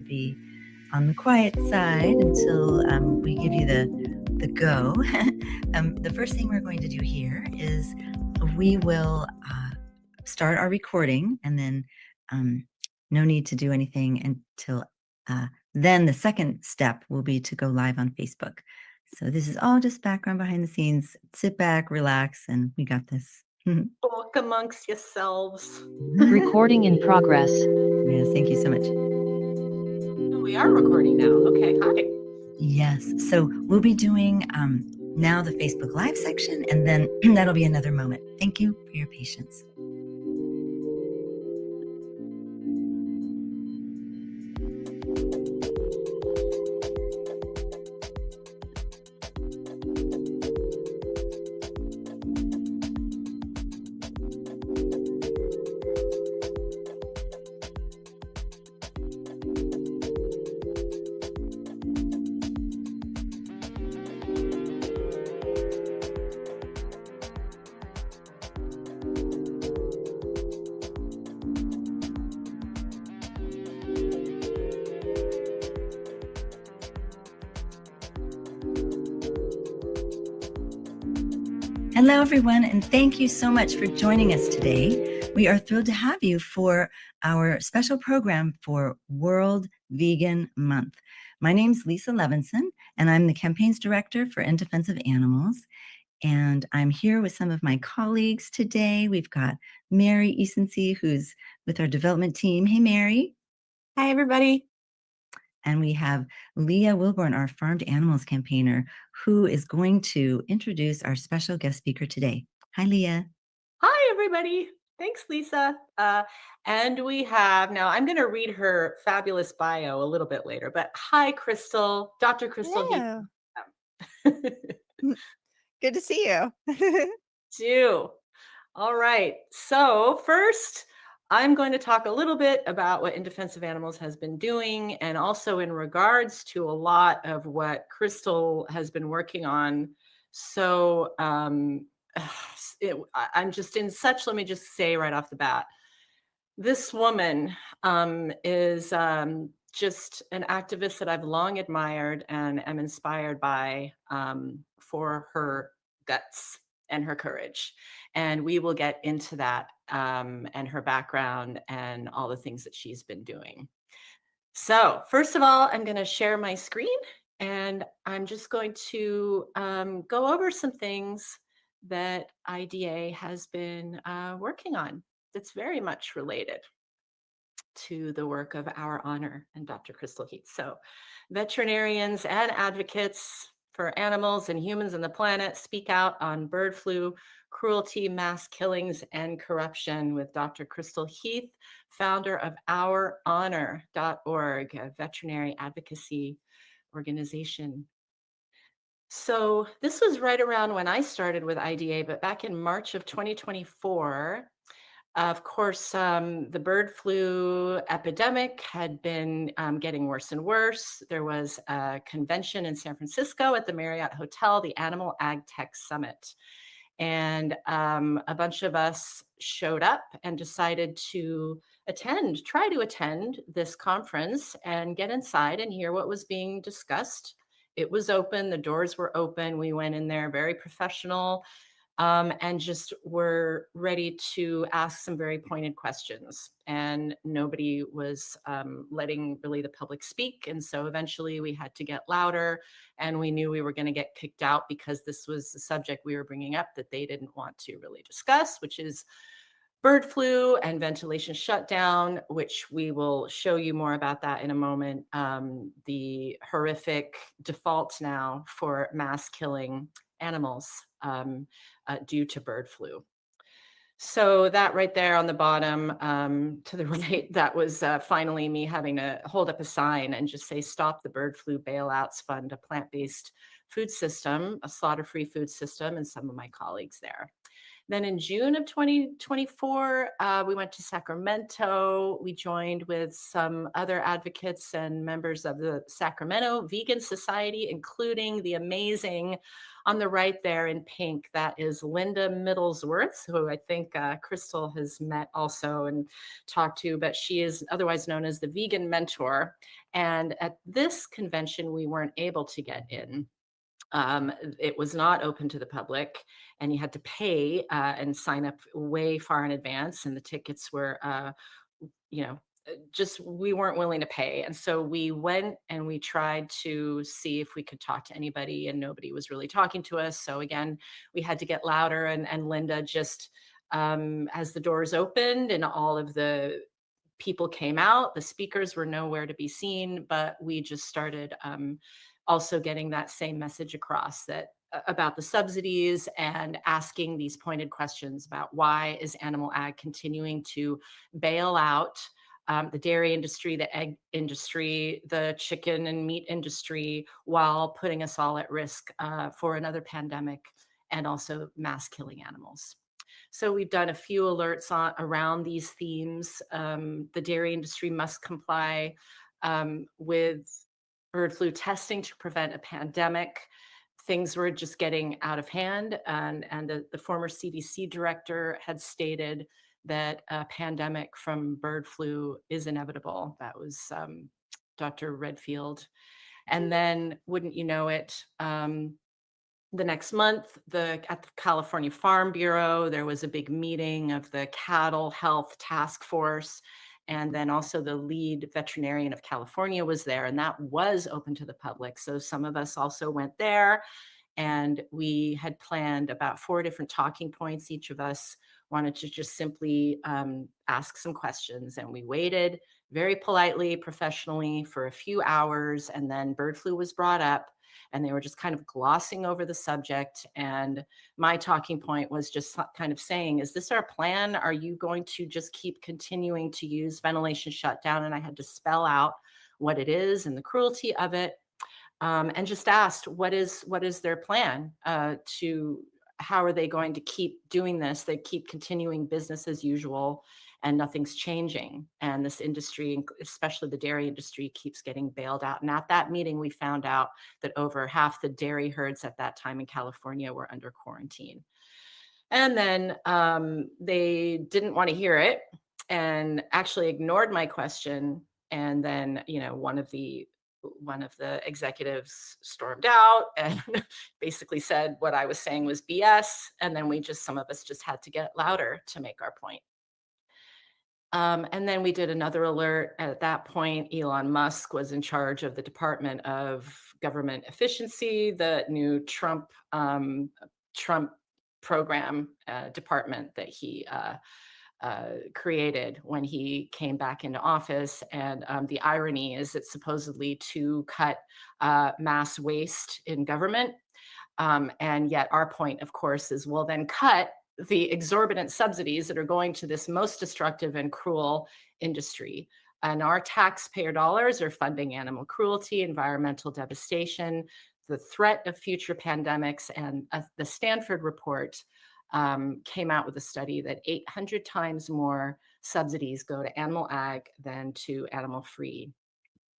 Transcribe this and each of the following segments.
Be on the quiet side until we give you the go. The first thing we're going to do here is we will start our recording, and then no need to do anything until then the second step will be to go live on Facebook. So this is all just background behind the scenes. Sit back, relax, and we got this. Talk amongst yourselves. Recording in progress. Yes, thank you so much. We are recording now. Okay, hi. Yes, so we'll be doing now the Facebook Live section, and then that'll be another moment. Thank you for your patience. Hello, everyone, and thank you so much for joining us today. We are thrilled to have you for our special program for World Vegan Month. My name is Lisa Levinson, and I'm the Campaigns Director for In Defense of Animals. And I'm here with some of my colleagues today. We've got Mary Easonsey, who's with our development team. Hey, Mary. Hi, everybody. And we have Lia Wilbourn, our farmed animals campaigner, who is going to introduce our special guest speaker today. Hi, Lia. Hi, everybody. Thanks, Lisa. And we have, now I'm going to read her fabulous bio a little bit later, but hi, Crystal, Dr. Crystal Heath. Good to see you. Do. All right. So first, I'm going to talk a little bit about what In Defense of Animals has been doing, and also in regards to a lot of what Crystal has been working on. So I'm just in such, let me just say right off the bat, this woman is just an activist that I've long admired and am inspired by for her guts and her courage. And we will get into that and her background and all the things that she's been doing. So first of all, I'm going to share my screen, and I'm just going to go over some things that IDA has been working on that's very much related to the work of our honor and Dr. Crystal Heath. So veterinarians and advocates for animals and humans and the planet speak out on bird flu, cruelty, mass killings, and corruption with Dr. Crystal Heath, founder of OurHonor.org, a veterinary advocacy organization. So this was right around when I started with IDA, but back in March of 2024, of course, the bird flu epidemic had been getting worse and worse. There was a convention in San Francisco at the Marriott Hotel, the Animal Ag Tech Summit. And a bunch of us showed up and decided to try to attend this conference and get inside and hear what was being discussed. It was open, the doors were open. We went in there very professional, and just were ready to ask some very pointed questions. And nobody was letting really the public speak. And so eventually we had to get louder, and we knew we were going to get kicked out because this was the subject we were bringing up that they didn't want to really discuss, which is bird flu and ventilation shutdown, which we will show you more about that in a moment. The horrific default now for mass killing animals due to bird flu. So that right there on the bottom to the right, that was finally me having to hold up a sign and just say, stop the bird flu bailouts, fund a plant-based food system, a slaughter-free food system, and some of my colleagues there. Then in June of 2024, we went to Sacramento. We joined with some other advocates and members of the Sacramento Vegan Society, including the amazing, on the right there in pink, that is Linda Middlesworth, who I think Crystal has met also and talked to, but she is otherwise known as the Vegan Mentor. And at this convention, we weren't able to get in. It was not open to the public, and you had to pay and sign up way far in advance. And the tickets were, just we weren't willing to pay. And so we went and we tried to see if we could talk to anybody, and nobody was really talking to us. So again, we had to get louder. And Linda just, as the doors opened and all of the people came out, the speakers were nowhere to be seen, but we just started also getting that same message across, that about the subsidies, and asking these pointed questions about why is animal ag continuing to bail out the dairy industry, the egg industry, the chicken and meat industry, while putting us all at risk for another pandemic and also mass killing animals. So we've done a few alerts around these themes. The dairy industry must comply with bird flu testing to prevent a pandemic. Things were just getting out of hand, and the former CDC director had stated that a pandemic from bird flu is inevitable. That was Dr. Redfield. And then, wouldn't you know it, the next month, at the California Farm Bureau, there was a big meeting of the Cattle Health Task Force. And then also the lead veterinarian of California was there, and that was open to the public. So some of us also went there, and we had planned about 4 different talking points. Each of us wanted to just simply ask some questions, and we waited very politely, professionally for a few hours, and then bird flu was brought up, and they were just kind of glossing over the subject. And my talking point was just kind of saying, is this our plan? Are you going to just keep continuing to use ventilation shutdown? And I had to spell out what it is and the cruelty of it, and just asked, what is their plan how are they going to keep doing this? They keep continuing business as usual, and nothing's changing. And this industry, especially the dairy industry, keeps getting bailed out. And at that meeting, we found out that over half the dairy herds at that time in California were under quarantine. And then they didn't want to hear it and actually ignored my question. And then, one of the executives stormed out and basically said what I was saying was BS. And then some of us just had to get louder to make our point. And then we did another alert. At that point, Elon Musk was in charge of the Department of Government Efficiency, the new Trump program department that he created when he came back into office. And the irony is it's supposedly to cut mass waste in government. And yet our point, of course, is, well, then cut the exorbitant subsidies that are going to this most destructive and cruel industry. And our taxpayer dollars are funding animal cruelty, environmental devastation, the threat of future pandemics. And the Stanford report came out with a study that 800 times more subsidies go to animal ag than to animal-free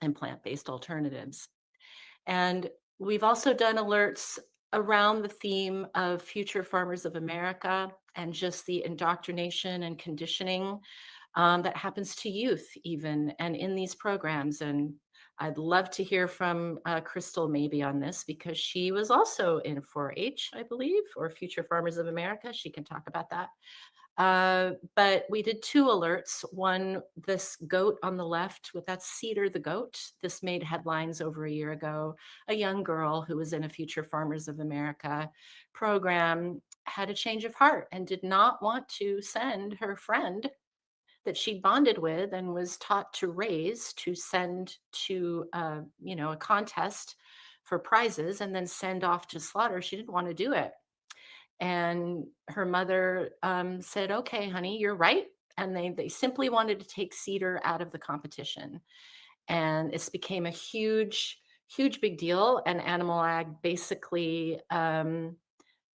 and plant-based alternatives. And we've also done alerts around the theme of future farmers of America and just the indoctrination and conditioning that happens to youth even, and in these programs. And I'd love to hear from Crystal maybe on this, because she was also in 4-H, I believe, or Future Farmers of America. She can talk about that. But we did 2 alerts. One, this goat on the left, that's Cedar the goat. This made headlines over a year ago. A young girl who was in a Future Farmers of America program had a change of heart and did not want to send her friend that she bonded with and was taught to raise to send to a contest for prizes and then send off to slaughter. She didn't want to do it. And her mother said, okay, honey, you're right. And they simply wanted to take Cedar out of the competition. And this became a huge big deal. And Animal Ag basically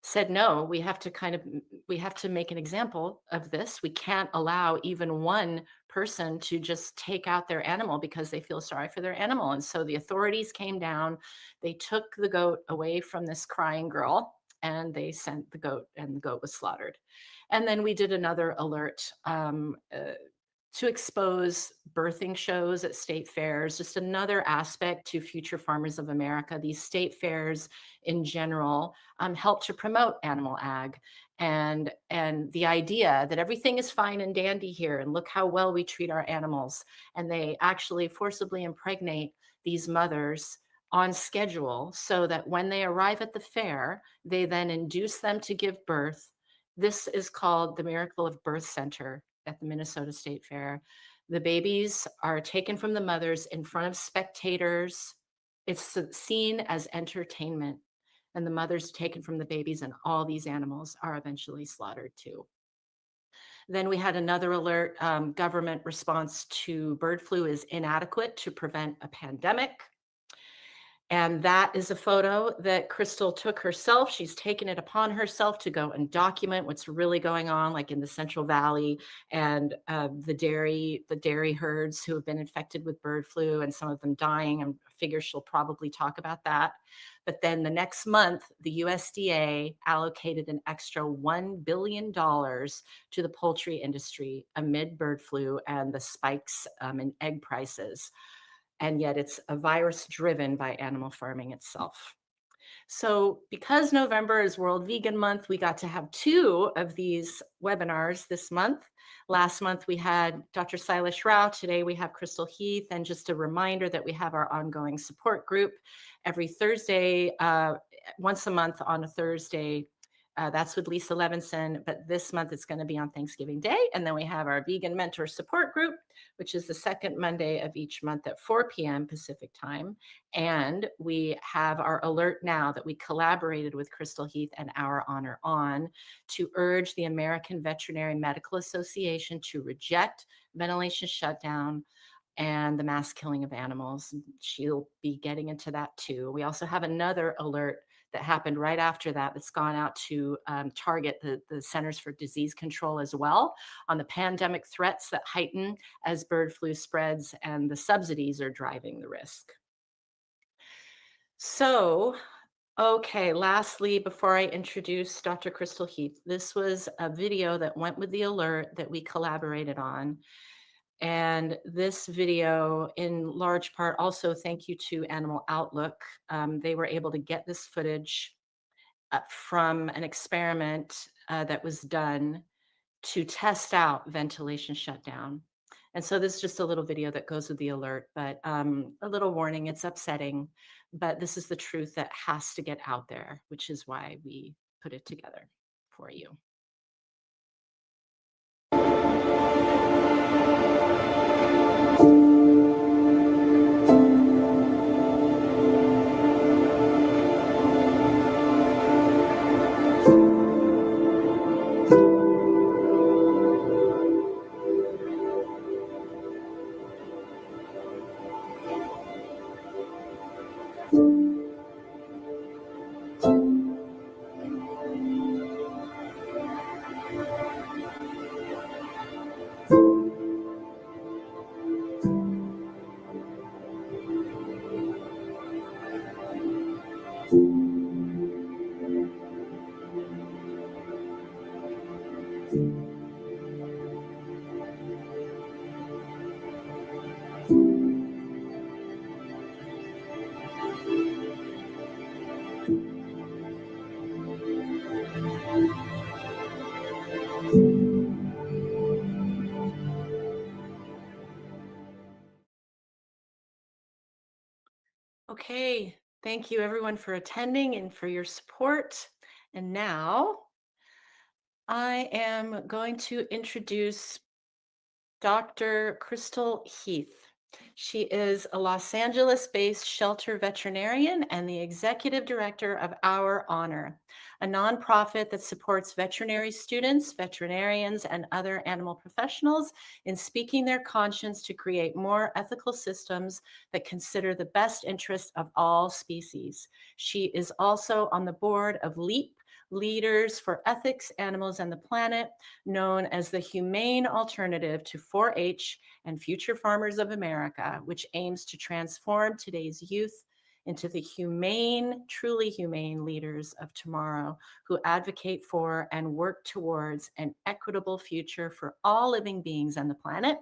said, no, we have to make an example of this. We can't allow even one person to just take out their animal because they feel sorry for their animal. And so the authorities came down, they took the goat away from this crying girl, and they sent the goat, and the goat was slaughtered. And then we did another alert to expose birthing shows at state fairs, just another aspect to Future Farmers of America. These state fairs in general help to promote animal ag, and the idea that everything is fine and dandy here, and look how well we treat our animals. And they actually forcibly impregnate these mothers on schedule so that when they arrive at the fair, they then induce them to give birth. This is called the Miracle of Birth Center at the Minnesota State Fair. The babies are taken from the mothers in front of spectators. It's seen as entertainment, and the mothers taken from the babies, and all these animals are eventually slaughtered too. Then we had another alert, government response to bird flu is inadequate to prevent a pandemic. And that is a photo that Crystal took herself. She's taken it upon herself to go and document what's really going on, like in the Central Valley, and the dairy herds who have been infected with bird flu, and some of them dying. And I figure she'll probably talk about that. But then the next month, the USDA allocated an extra $1 billion to the poultry industry amid bird flu and the spikes in egg prices. And yet it's a virus driven by animal farming itself. So because November is World Vegan Month, we got to have 2 of these webinars this month. Last month we had Dr. Silas Rao. Today we have Crystal Heath. And just a reminder that we have our ongoing support group every Thursday, once a month on a Thursday. That's with Lisa Levinson, but this month it's going to be on Thanksgiving Day. And then we have our Vegan Mentor Support Group, which is the second Monday of each month at 4 p.m. Pacific time. And we have our alert now that we collaborated with Crystal Heath and Our Honor on to urge the American Veterinary Medical Association to reject ventilation shutdown and the mass killing of animals. She'll be getting into that too. We also have another alert that happened right after that that's gone out to target the Centers for Disease Control as well on the pandemic threats that heighten as bird flu spreads, and the subsidies are driving the risk. So, okay, lastly, before I introduce Dr. Crystal Heath, this was a video that went with the alert that we collaborated on. And this video, in large part, also thank you to Animal Outlook. They were able to get this footage from an experiment that was done to test out ventilation shutdown. And so this is just a little video that goes with the alert, but a little warning, it's upsetting, but this is the truth that has to get out there, which is why we put it together for you. Okay, thank you everyone for attending and for your support. And now I am going to introduce Dr. Crystal Heath. She is a Los Angeles-based shelter veterinarian and the executive director of Our Honor, a nonprofit that supports veterinary students, veterinarians, and other animal professionals in speaking their conscience to create more ethical systems that consider the best interest of all species. She is also on the board of LEAP, Leaders for Ethics, Animals, and the Planet, known as the Humane Alternative to 4-H and Future Farmers of America, which aims to transform today's youth into the humane, truly humane leaders of tomorrow who advocate for and work towards an equitable future for all living beings on the planet.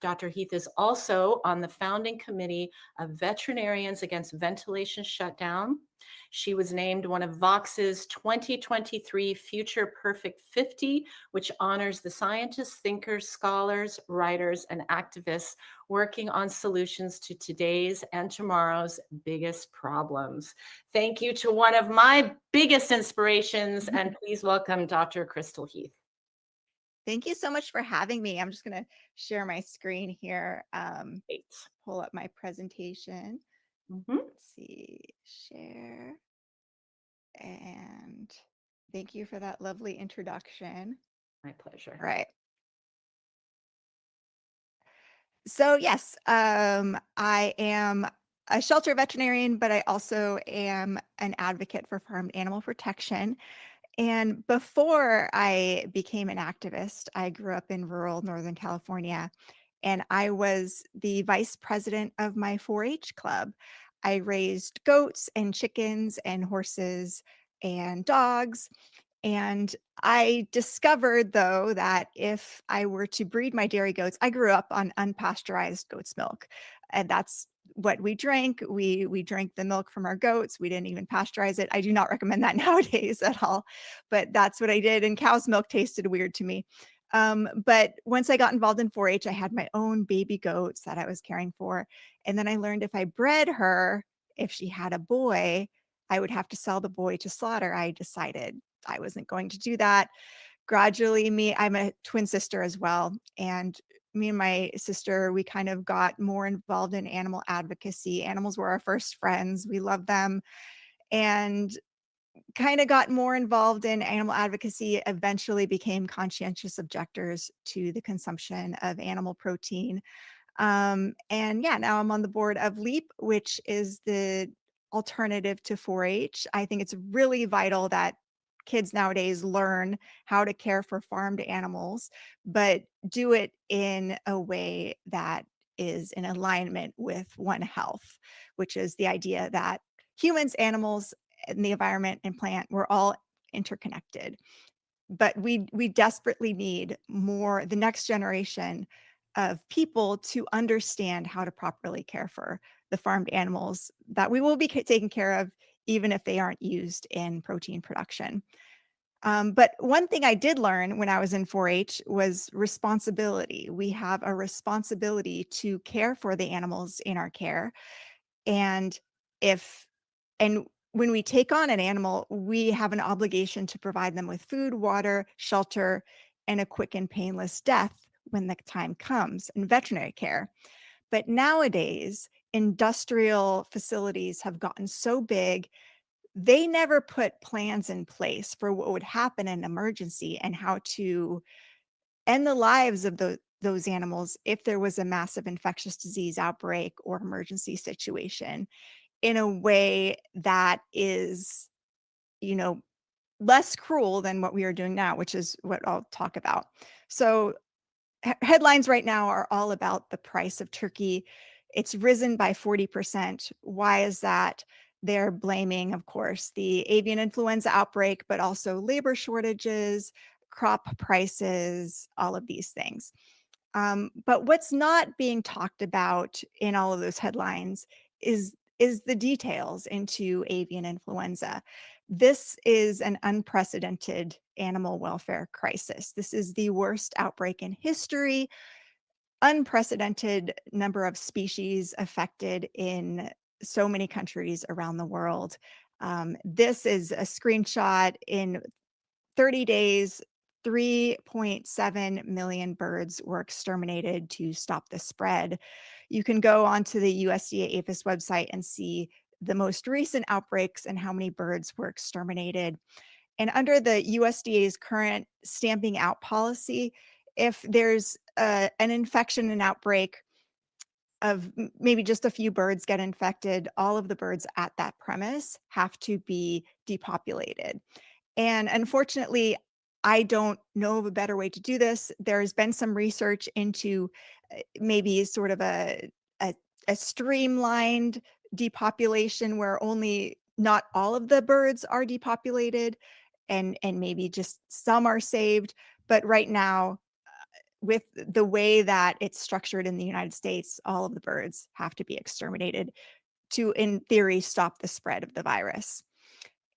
Dr. Heath is also on the founding committee of Veterinarians Against Ventilation Shutdown. She was named one of Vox's 2023 Future Perfect 50, which honors the scientists, thinkers, scholars, writers, and activists working on solutions to today's and tomorrow's biggest problems. Thank you to one of my biggest inspirations, and please welcome Dr. Crystal Heath. Thank you so much for having me. I'm just going to share my screen here, Great. pull up my presentation. Mhm. Let's see, share. And thank you for that lovely introduction. My pleasure. All right. So yes, I am a shelter veterinarian, but I also am an advocate for farmed animal protection. And before I became an activist, I grew up in rural Northern California, and I was the vice president of my 4-H club. I raised goats and chickens and horses and dogs. And I discovered, though, that if I were to breed my dairy goats, I grew up on unpasteurized goat's milk, and that's what we drank. We drank the milk from our goats. We didn't even pasteurize it. I do not recommend that nowadays at all, but that's what I did. And cow's milk tasted weird to me. But once I got involved in 4-H, I had my own baby goats that I was caring for, and then I learned if I bred her, if she had a boy, I would have to sell the boy to slaughter. I decided I wasn't going to do that. Gradually, I'm a twin sister as well. And me and my sister, we kind of got more involved in animal advocacy. Animals were our first friends. We loved them and kind of got more involved in animal advocacy, eventually became conscientious objectors to the consumption of animal protein. And yeah, now I'm on the board of LEAP, which is the alternative to 4-H. I think it's really vital that kids nowadays learn how to care for farmed animals, but do it in a way that is in alignment with One Health, which is the idea that humans, animals, and the environment and plant, we're all interconnected. But we desperately need the next generation of people to understand how to properly care for the farmed animals that we will be taking care of, even if they aren't used in protein production. But one thing I did learn when I was in 4-H was responsibility. We have a responsibility to care for the animals in our care. And if and when we take on an animal, we have an obligation to provide them with food, water, shelter, and a quick and painless death when the time comes, and veterinary care. But nowadays, industrial facilities have gotten so big, they never put plans in place for what would happen in an emergency and how to end the lives of those animals if there was a massive infectious disease outbreak or emergency situation, in a way that is, less cruel than what we are doing now, which is what I'll talk about. So headlines right now are all about the price of turkey. It's risen by 40%. Why is that? They're blaming, of course, the avian influenza outbreak, but also labor shortages, crop prices, all of these things. But what's not being talked about in all of those headlines is the details into avian influenza. This is an unprecedented animal welfare crisis. This is the worst outbreak in history, unprecedented number of species affected in so many countries around the world. This is a screenshot. In 30 days, 3.7 million birds were exterminated to stop the spread. You can go onto the USDA APHIS website and see the most recent outbreaks and how many birds were exterminated. And under the USDA's current stamping out policy, if there's an infection, an outbreak of maybe just a few birds get infected, all of the birds at that premise have to be depopulated. And unfortunately, I don't know of a better way to do this. There's been some research into maybe sort of a, a streamlined depopulation where only not all of the birds are depopulated and maybe just some are saved. But right now, with the way that it's structured in the United States, all of the birds have to be exterminated to, in theory, stop the spread of the virus.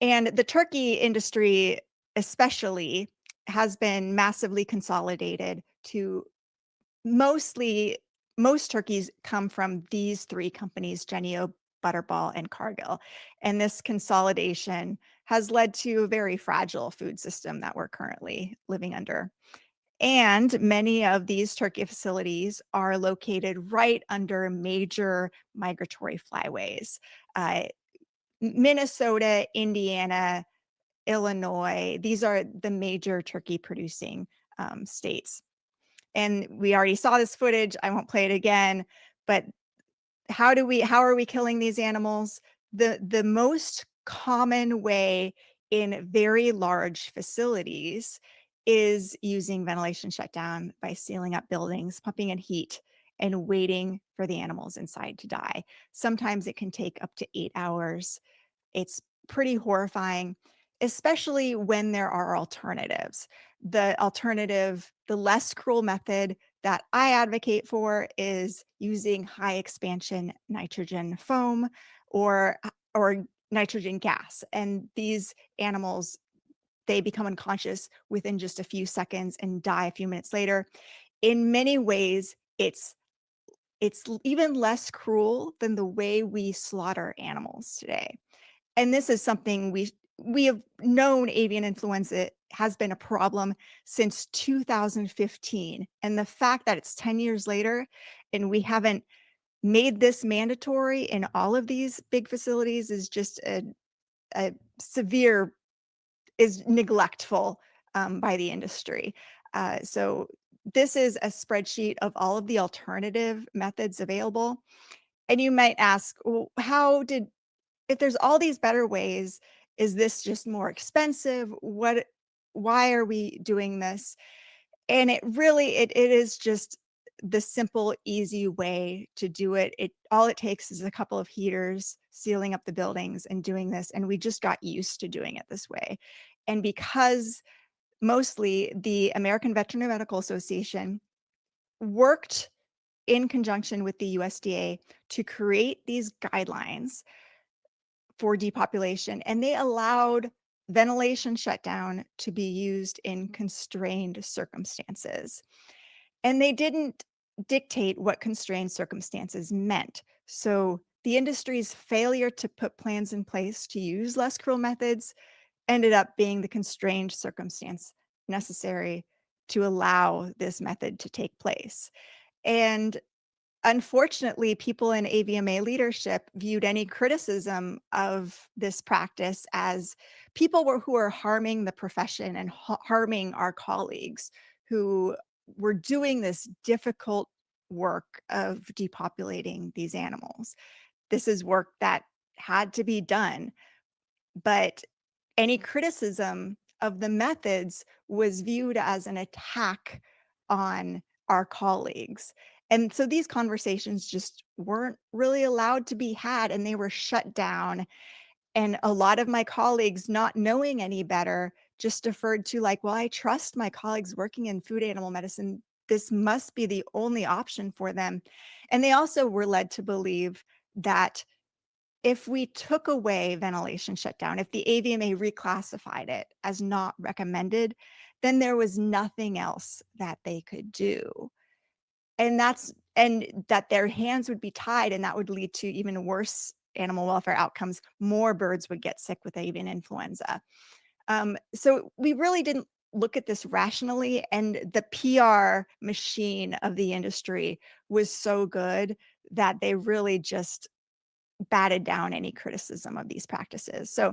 And the turkey industry, especially, has been massively consolidated to mostly, most turkeys come from these three companies, Jennie-O, Butterball, and Cargill. And this consolidation has led to a very fragile food system that we're currently living under. And many of these turkey facilities are located right under major migratory flyways. Uh, Minnesota, Indiana, Illinois, these are the major turkey producing states. And we already saw this footage. I won't play it again, but how are we killing these animals? The most common way in very large facilities is using ventilation shutdown by sealing up buildings, pumping in heat, and waiting for the animals inside to die. Sometimes it can take up to 8 hours. It's pretty horrifying, especially when there are alternatives. The less cruel method that I advocate for is using high expansion nitrogen foam or nitrogen gas. And these animals, they become unconscious within just a few seconds and die a few minutes later. In many ways, it's even less cruel than the way we slaughter animals today. And this is something we have known avian influenza has been a problem since 2015. And the fact that it's 10 years later and we haven't made this mandatory in all of these big facilities is just a severe, is neglectful by the industry. So this is a spreadsheet of all of the alternative methods available. And you might ask, well, if there's all these better ways, is this just more expensive? Why are we doing this? And it is just the simple, easy way to do it. All it takes is a couple of heaters, sealing up the buildings and doing this. And we just got used to doing it this way. And because mostly the American Veterinary Medical Association worked in conjunction with the USDA to create these guidelines for depopulation, and they allowed ventilation shutdown to be used in constrained circumstances. And they didn't dictate what constrained circumstances meant. So the industry's failure to put plans in place to use less cruel methods ended up being the constrained circumstance necessary to allow this method to take place. And unfortunately, people in AVMA leadership viewed any criticism of this practice as who are harming the profession and harming our colleagues who were doing this difficult work of depopulating these animals. This is work that had to be done, but any criticism of the methods was viewed as an attack on our colleagues. And so these conversations just weren't really allowed to be had, and they were shut down. And a lot of my colleagues, not knowing any better, just deferred to like, well, I trust my colleagues working in food animal medicine. This must be the only option for them. And they also were led to believe that if we took away ventilation shutdown, if the AVMA reclassified it as not recommended, then there was nothing else that they could do. And that their hands would be tied, and that would lead to even worse animal welfare outcomes. More birds would get sick with avian influenza. So we really didn't look at this rationally, and the PR machine of the industry was so good that they really just batted down any criticism of these practices. So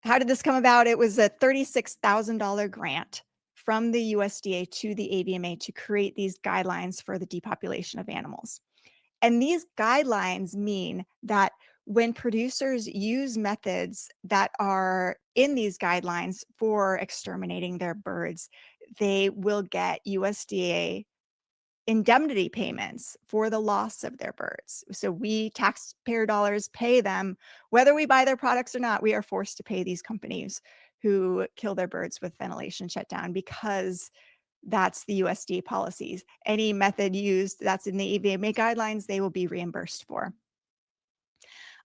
how did this come about? It was a $36,000 grant from the USDA to the AVMA to create these guidelines for the depopulation of animals. And these guidelines mean that when producers use methods that are in these guidelines for exterminating their birds, they will get USDA indemnity payments for the loss of their birds. So we taxpayer dollars pay them, whether we buy their products or not. We are forced to pay these companies who kill their birds with ventilation shutdown, because that's the USDA policies. Any method used that's in the AVMA guidelines, they will be reimbursed for.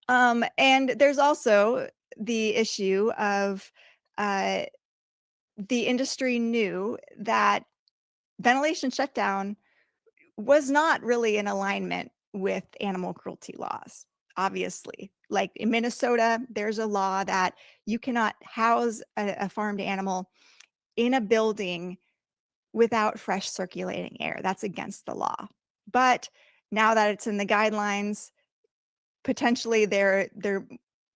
And there's also the issue of the industry knew that ventilation shutdown was not really in alignment with animal cruelty laws. Obviously, like in Minnesota, there's a law that you cannot house a farmed animal in a building without fresh circulating air. That's against the law. But now that it's in the guidelines, potentially they're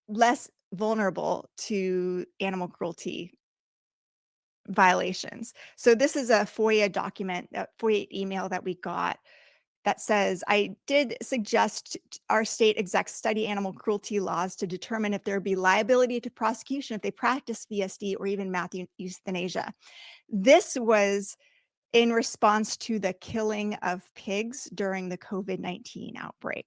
less vulnerable to animal cruelty violations. So this is a FOIA document, a FOIA email that we got that says, I did suggest our state execs study animal cruelty laws to determine if there would be liability to prosecution if they practice VSD or even mass euthanasia. This was in response to the killing of pigs during the COVID-19 outbreak.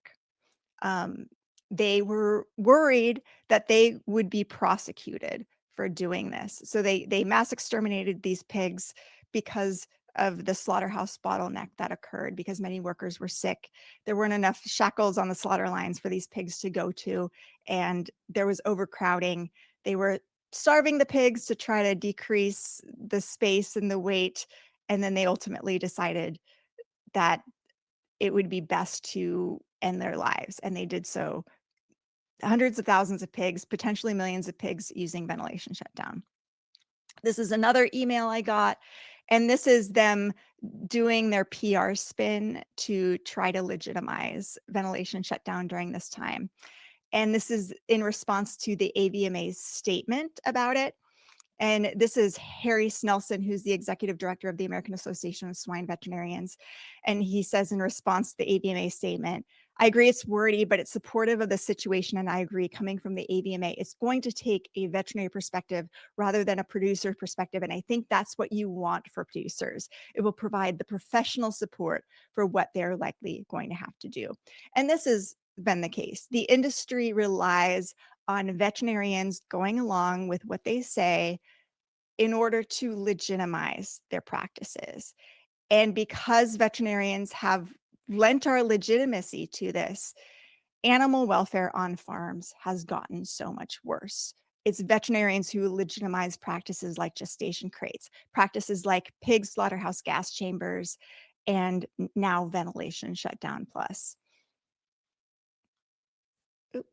They were worried that they would be prosecuted for doing this. So they mass exterminated these pigs because of the slaughterhouse bottleneck that occurred, because many workers were sick. There weren't enough shackles on the slaughter lines for these pigs to go to, and there was overcrowding. They were starving the pigs to try to decrease the space and the weight, and then they ultimately decided that it would be best to end their lives, and they did so. Hundreds of thousands of pigs, potentially millions of pigs, using ventilation shutdown. This is another email I got, and this is them doing their PR spin to try to legitimize ventilation shutdown during this time. And this is in response to the AVMA's statement about it. And this is Harry Snelson, who's the executive director of the American Association of Swine Veterinarians. And he says in response to the AVMA statement, I agree it's wordy, but it's supportive of the situation. And I agree, coming from the AVMA, it's going to take a veterinary perspective rather than a producer perspective. And I think that's what you want for producers. It will provide the professional support for what they're likely going to have to do. And this has been the case. The industry relies on veterinarians going along with what they say in order to legitimize their practices. And because veterinarians have lent our legitimacy to this, animal welfare on farms has gotten so much worse. It's veterinarians who legitimize practices like gestation crates, practices like pig slaughterhouse gas chambers, and now ventilation shutdown plus. Oop,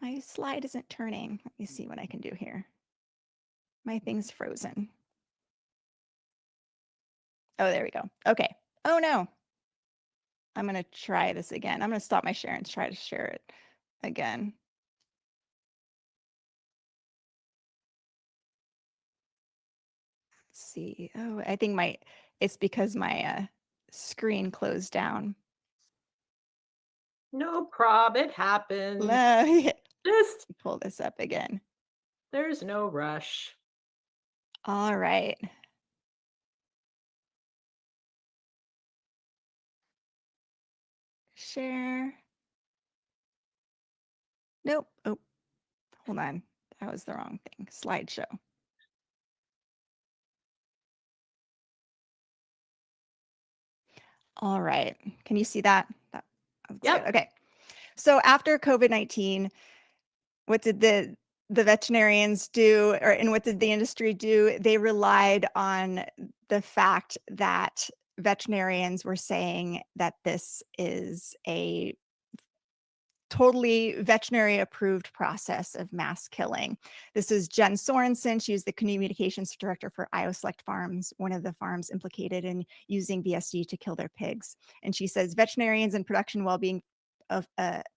my slide isn't turning. Let me see what I can do here. My thing's frozen. Oh, there we go. Okay. Oh no. I'm going to try this again. I'm going to stop my share and try to share it again. Let's see. Oh, I think it's because my screen closed down. No prob, it happens. Just pull this up again. There's no rush. All right. Share. Nope. Oh, hold on. That was the wrong thing. Slideshow. All right. Can you see that? That's Yep. good. Okay. So after COVID-19, what did the veterinarians do, and what did the industry do? They relied on the fact that veterinarians were saying that this is a totally veterinary approved process of mass killing. This is Jen Sorensen. She was the communications director for Iowa Select Farms, one of the farms implicated in using VSD to kill their pigs. And she says veterinarians and production well-being of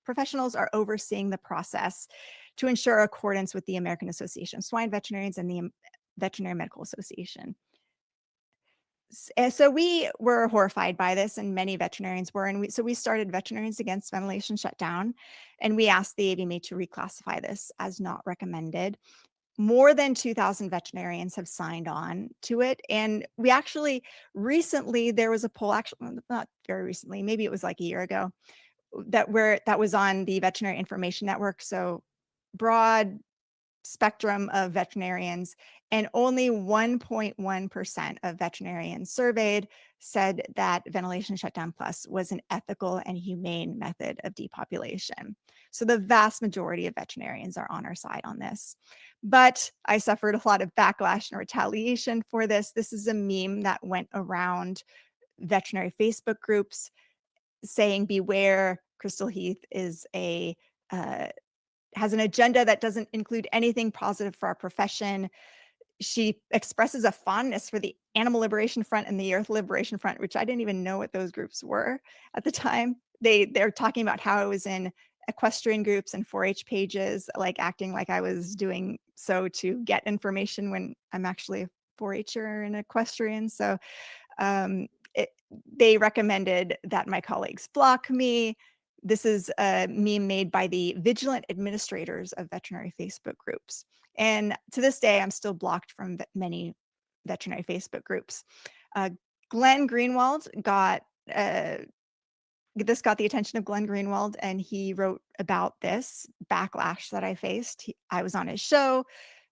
professionals are overseeing the process to ensure accordance with the American Association of Swine Veterinarians and the Veterinary Medical Association. And so we were horrified by this, and many veterinarians were. And we started Veterinarians Against Ventilation Shutdown, and we asked the AVMA to reclassify this as not recommended. More than 2,000 veterinarians have signed on to it. And we actually recently, there was a poll, actually not very recently, maybe it was like a year ago, that was on the Veterinary Information Network. So broad spectrum of veterinarians, and only 1.1% of veterinarians surveyed said that Ventilation Shutdown Plus was an ethical and humane method of depopulation. So the vast majority of veterinarians are on our side on this. But I suffered a lot of backlash and retaliation for this. This is a meme that went around veterinary Facebook groups saying, beware, Crystal Heath is has an agenda that doesn't include anything positive for our profession. She expresses a fondness for the Animal Liberation Front and the Earth Liberation Front, which I didn't even know what those groups were at the time. They're talking about how I was in equestrian groups and 4-H pages, like acting like I was doing so to get information when I'm actually a 4-H'er and equestrian. So they recommended that my colleagues block me. This is a meme made by the vigilant administrators of veterinary Facebook groups. And to this day, I'm still blocked from many veterinary Facebook groups. Glenn Greenwald this got the attention of Glenn Greenwald, and he wrote about this backlash that I faced. I was on his show.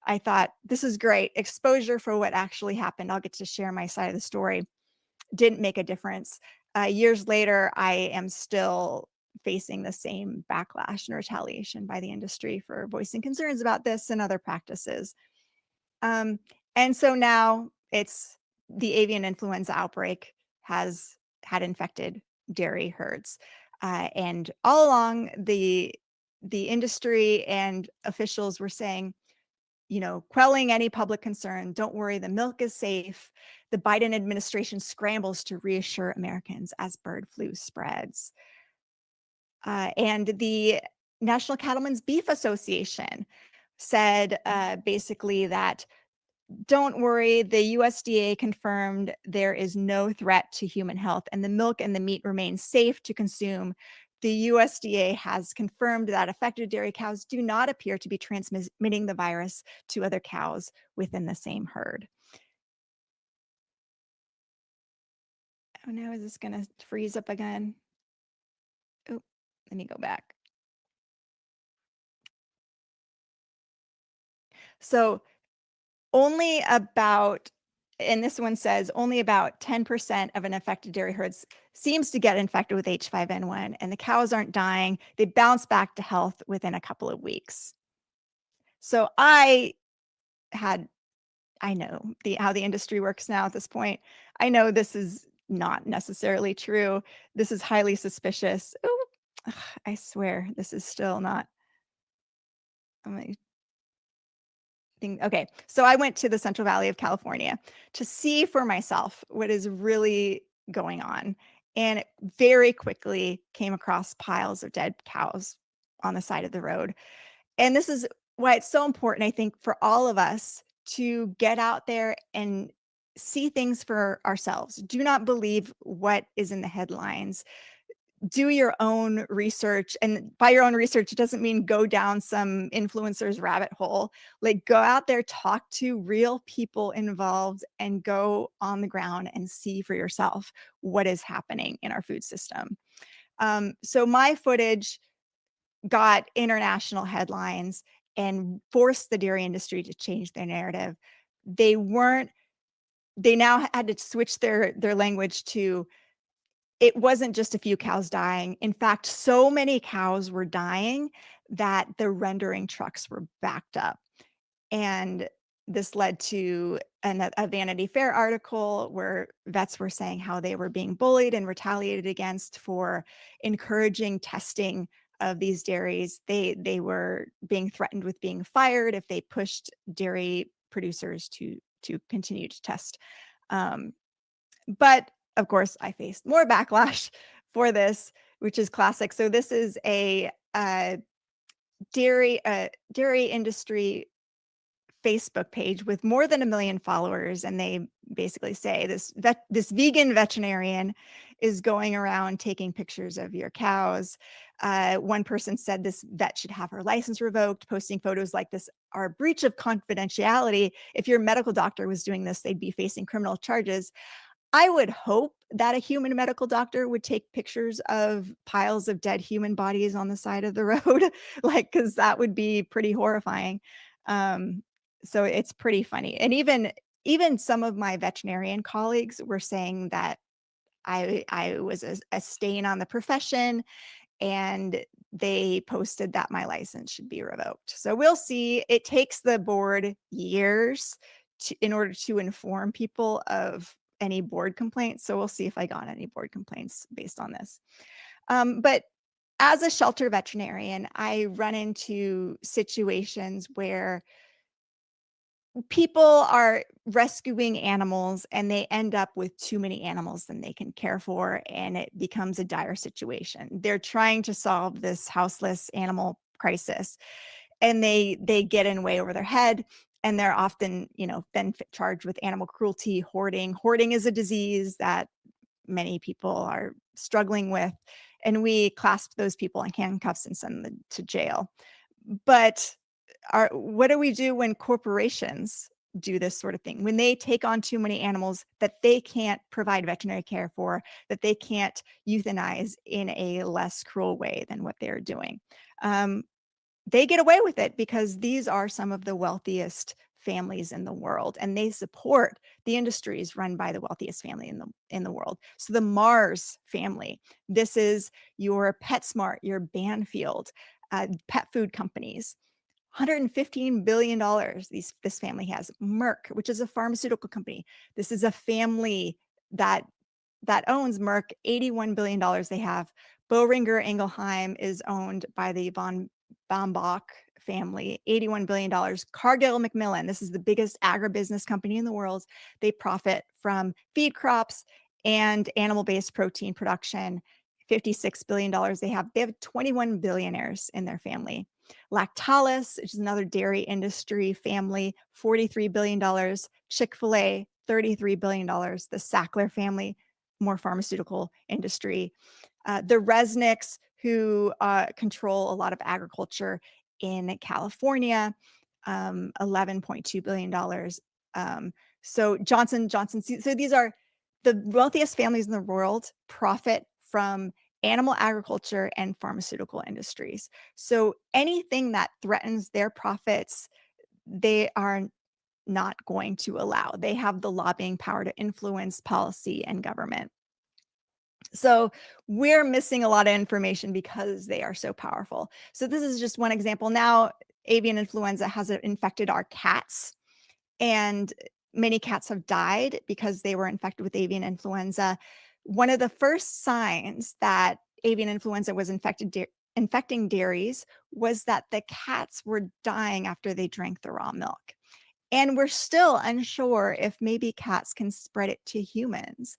I thought, this is great exposure for what actually happened. I'll get to share my side of the story. Didn't make a difference. Years later, I am still facing the same backlash and retaliation by the industry for voicing concerns about this and other practices. And so now it's the avian influenza outbreak had infected dairy herds. And all along, the industry and officials were saying, quelling any public concern. Don't worry, the milk is safe. The Biden administration scrambles to reassure Americans as bird flu spreads. And the National Cattlemen's Beef Association said basically that, don't worry, the USDA confirmed there is no threat to human health, and the milk and the meat remain safe to consume. The USDA has confirmed that affected dairy cows do not appear to be transmitting the virus to other cows within the same herd. Oh no, is this gonna freeze up again? Oh, let me go back. So only about, and this one says only about 10% of an affected dairy herds seems to get infected with H5N1, and the cows aren't dying. They bounce back to health within a couple of weeks. So I know how the industry works now at this point. I know this is not necessarily true. This is highly suspicious. Oh, I swear this is still not. Okay, so I went to the Central Valley of California to see for myself what is really going on, and very quickly came across piles of dead cows on the side of the road. And this is why it's so important, I think, for all of us to get out there and see things for ourselves. Do not believe what is in the headlines. Do your own research. And by your own research, it doesn't mean go down some influencer's rabbit hole. Like, go out there, talk to real people involved, and go on the ground and see for yourself what is happening in our food system. So my footage got international headlines and forced the dairy industry to change their narrative. They now had to switch their language to, it wasn't just a few cows dying. In fact, so many cows were dying that the rendering trucks were backed up. And this led to a Vanity Fair article where vets were saying how they were being bullied and retaliated against for encouraging testing of these dairies. They were being threatened with being fired if they pushed dairy producers to continue to test. But of course, I faced more backlash for this, which is classic. So this is a dairy industry Facebook page with more than 1 million followers, and they basically say this vegan veterinarian is going around taking pictures of your cows. One person said this vet should have her license revoked. Posting photos like this are a breach of confidentiality. If your medical doctor was doing this, they'd be facing criminal charges. I would hope that a human medical doctor would take pictures of piles of dead human bodies on the side of the road, like, because that would be pretty horrifying. Um, so it's pretty funny. And even some of my veterinarian colleagues were saying that I was a stain on the profession, and they posted that my license should be revoked. So we'll see. It takes the board years in order to inform people of any board complaints. So we'll see if I got any board complaints based on this. But as a shelter veterinarian, I run into situations where people are rescuing animals and they end up with too many animals than they can care for, and it becomes a dire situation. They're trying to solve this houseless animal crisis, and they get in way over their head, and they're often, then charged with animal cruelty, hoarding. Hoarding is a disease that many people are struggling with, and we clasp those people in handcuffs and send them to jail. But what do we do when corporations do this sort of thing? When they take on too many animals that they can't provide veterinary care for, that they can't euthanize in a less cruel way than what they're doing. They get away with it because these are some of the wealthiest families in the world, and they support the industries run by the wealthiest family in the world. So the Mars family, this is your PetSmart, your Banfield, pet food companies. $115 billion this family has. Merck, which is a pharmaceutical company. This is a family that owns Merck. $81 billion they have. Boehringer Ingelheim is owned by the von Baumbach family. $81 billion. Cargill Macmillan, this is the biggest agribusiness company in the world. They profit from feed crops and animal-based protein production. $56 billion they have. They have 21 billionaires in their family. Lactalis, which is another dairy industry family, $43 billion. Chick-fil-A, $33 billion. The Sackler family, more pharmaceutical industry. The Resnicks, who control a lot of agriculture in California, $11.2 billion. So Johnson & Johnson, so these are the wealthiest families in the world, profit from animal agriculture and pharmaceutical industries. So anything that threatens their profits, they are not going to allow. They have the lobbying power to influence policy and government. So we're missing a lot of information because they are so powerful. So this is just one example. Now, avian influenza has infected our cats, and many cats have died because they were infected with avian influenza. One of the first signs that avian influenza was infecting dairies was that the cats were dying after they drank the raw milk. And we're still unsure if maybe cats can spread it to humans.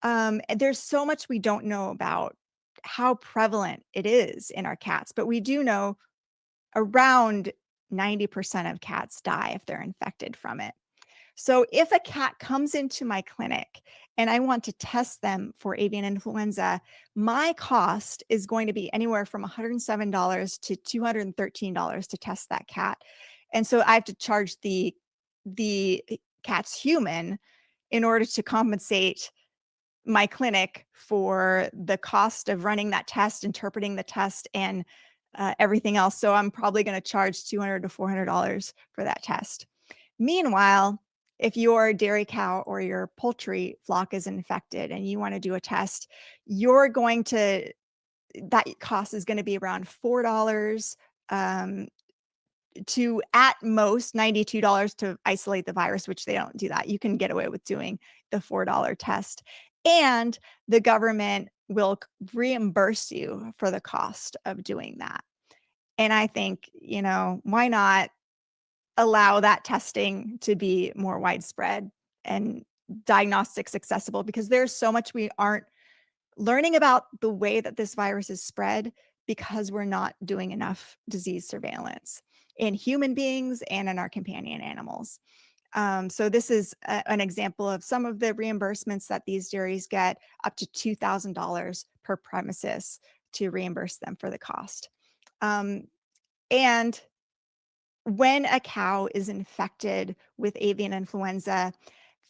There's so much we don't know about how prevalent it is in our cats, but we do know around 90% of cats die if they're infected from it. So if a cat comes into my clinic and I want to test them for avian influenza, my cost is going to be anywhere from $107 to $213 to test that cat. And so I have to charge the cat's human in order to compensate my clinic for the cost of running that test, interpreting the test, and everything else. So I'm probably going to charge $200 to $400 for that test. Meanwhile, if your dairy cow or your poultry flock is infected and you want to do a test, that cost is going to be around $4 to at most $92 to isolate the virus, which they don't do that. You can get away with doing the $4 test. And the government will reimburse you for the cost of doing that. And I think, why not allow that testing to be more widespread and diagnostics accessible? Because there's so much we aren't learning about the way that this virus is spread because we're not doing enough disease surveillance. in human beings and in our companion animals. So this is an example of some of the reimbursements that these dairies get, up to $2,000 per premises to reimburse them for the cost. And when a cow is infected with avian influenza,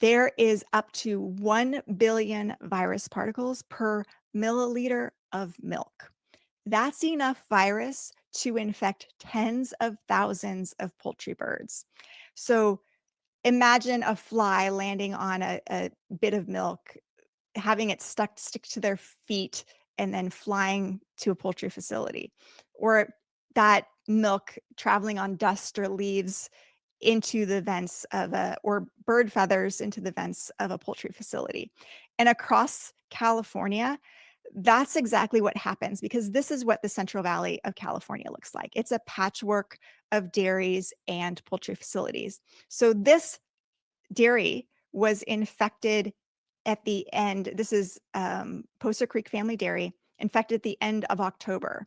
there is up to 1 billion virus particles per milliliter of milk. That's enough virus to infect tens of thousands of poultry birds. So imagine a fly landing on a bit of milk, having it stick to their feet, and then flying to a poultry facility, or that milk traveling on dust or leaves into the vents of or bird feathers into the vents of a poultry facility. And across California, that's exactly what happens, because this is what the Central Valley of California looks like. It's a patchwork of dairies and poultry facilities. So this dairy was infected at the end. This is Poster Creek Family Dairy, infected at the end of October.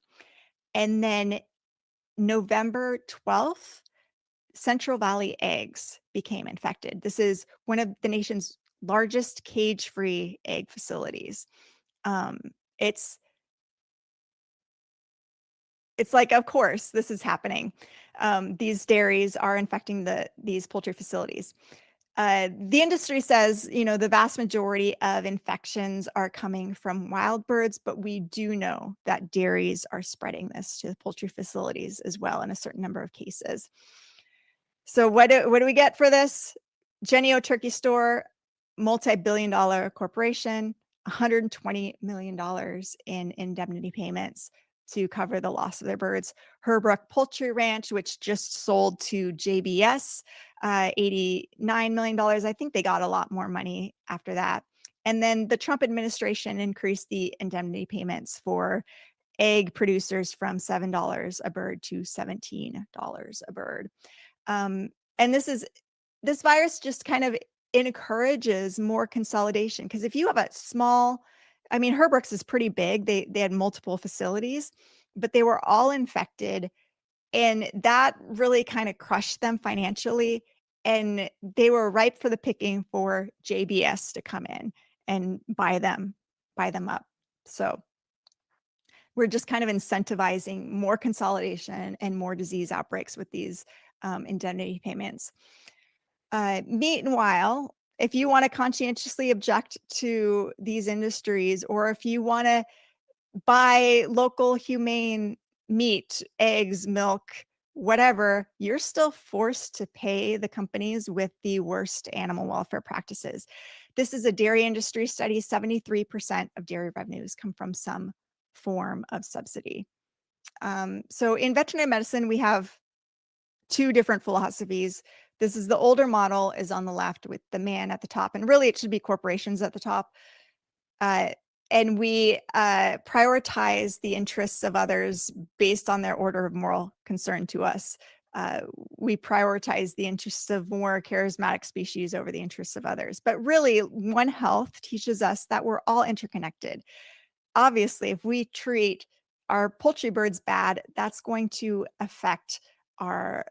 And then November 12th, Central Valley Eggs became infected. This is one of the nation's largest cage-free egg facilities. It's like, of course, this is happening. These dairies are infecting these poultry facilities. The industry says, the vast majority of infections are coming from wild birds, but we do know that dairies are spreading this to the poultry facilities as well in a certain number of cases. So what do we get for this? Jennie-O Turkey Store, multi-billion-dollar corporation, $120 million in indemnity payments to cover the loss of their birds. Herbrook Poultry Ranch, which just sold to JBS, $89 million. I think they got a lot more money after that. And then the Trump administration increased the indemnity payments for egg producers from $7 a bird to $17 a bird. And this virus just kind of encourages more consolidation, because if you have a small, Herbrooks is pretty big. They had multiple facilities, but they were all infected, and that really kind of crushed them financially. And they were ripe for the picking for JBS to come in and buy them up. So we're just kind of incentivizing more consolidation and more disease outbreaks with these indemnity payments. Meanwhile, if you want to conscientiously object to these industries, or if you want to buy local humane meat, eggs, milk, whatever, you're still forced to pay the companies with the worst animal welfare practices. This is a dairy industry study. 73% of dairy revenues come from some form of subsidy. So in veterinary medicine, we have two different philosophies. This is the older model, is on the left with the man at the top, and really it should be corporations at the top. And we prioritize the interests of others based on their order of moral concern to us. We prioritize the interests of more charismatic species over the interests of others. But really, One Health teaches us that we're all interconnected. Obviously, if we treat our poultry birds bad, that's going to affect our